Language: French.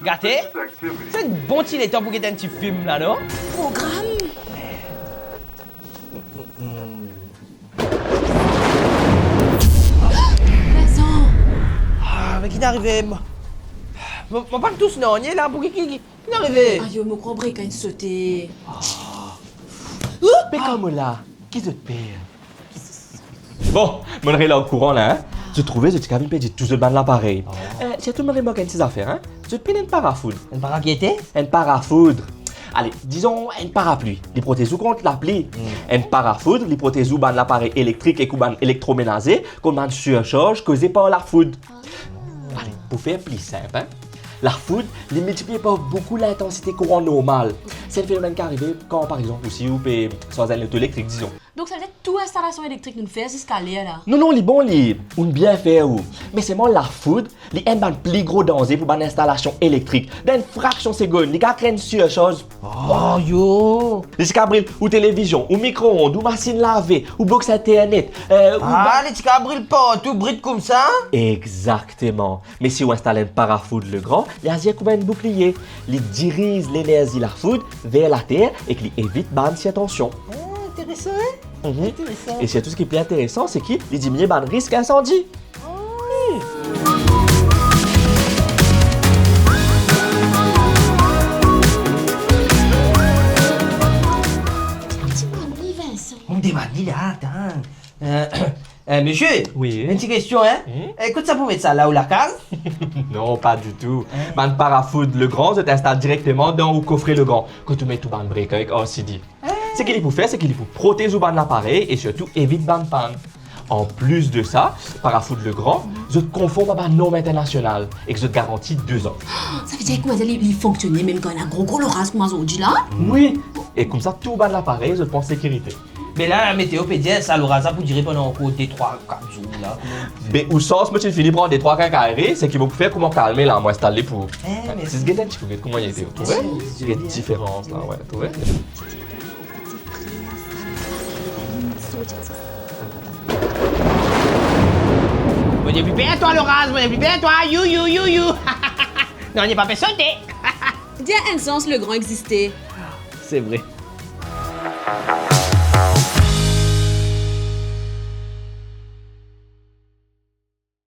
Gâté? C'est un bon petit temps pour que un petit film là, non? Programme. Maison. Ah, mais qui est arrivé? Mon pas tous non, il est là pour qui est arrivé? Ah, yo, me crois quand il sautait. Mais comme là, qui te paie? Bon, mon là au courant là, hein? Je trouvais que tu avais payé tout ce ban l'appareil. J'ai tout le monde manqué ces affaires, hein? Je te paye un parafoudre. Un parapiété? Un parafoudre. Allez, disons un parapluie. Les protège contre la pluie. Un parafoudre, les protège ban l'appareil électrique et ban électroménager, qu'on ban surcharge causée par la foudre. Allez, pour faire plus simple, hein? La foudre ne multiplie pas beaucoup l'intensité courant normale. C'est le phénomène qui arrive quand, par exemple, aussi, vous payez sans un auto électrique, disons. Donc ça veut dire que toute installation électrique nous fait jusqu'à là. Non, les bons, on bien fait, ou. Mais c'est moi la foudre, les un ban plus gros danger pour une installation électrique. D'une fraction de seconde, les gars craignent surcharge. Oh, yo! Les cabrilles, ou télévision, ou micro-ondes, ou machine lavée, ou box internet. Les petits cabrilles pas, tout brille comme ça? Exactement. Mais si on installe un parafoudre le grand, les asiens comme un bouclier. Les dirige l'énergie la foudre vers la terre et qui évite ban si attention. Intéressant, hein? Intéressant. Et surtout, ce qui est plus intéressant, c'est qu'il diminue ban risque incendie. On démanie là, attends. Monsieur? Oui. Une petite question, hein? Écoute, ça pour mettre ça là où la case? Non, pas du tout. Ban parafoudre le grand, je t'installe directement dans le coffret le grand. Quand tu mets tout ban break avec OCD. Ce qu'il faut faire, c'est qu'il faut protéger ban l'appareil et surtout évite ban panne. En plus de ça, parafoudre le grand, je te conforme à ma norme internationale et que je te garantis 2 ans. Ça veut dire que il fonctionnait même quand il a gros l'orage comme aujourd'hui là? Oui. Et comme ça, tout ban l'appareil, je te prends sécurité. Mais là, la météo peut dire ça l'aura ça pour durer pendant encore des 3-4 jours là. Mais où sens, moi, tu finis prendre des 3 carrés, c'est qu'il va faire comment calmer là, moi, installer pour. Mais C'est ce que tu peux comment il était, tu vois? Il y a une différence là, ouais, tu vois? Bon, il est plus bien toi, l'orage, bon, il est plus bien toi, you. Non, il n'est pas fait sauter. Dis à un sens le grand existait. C'est vrai.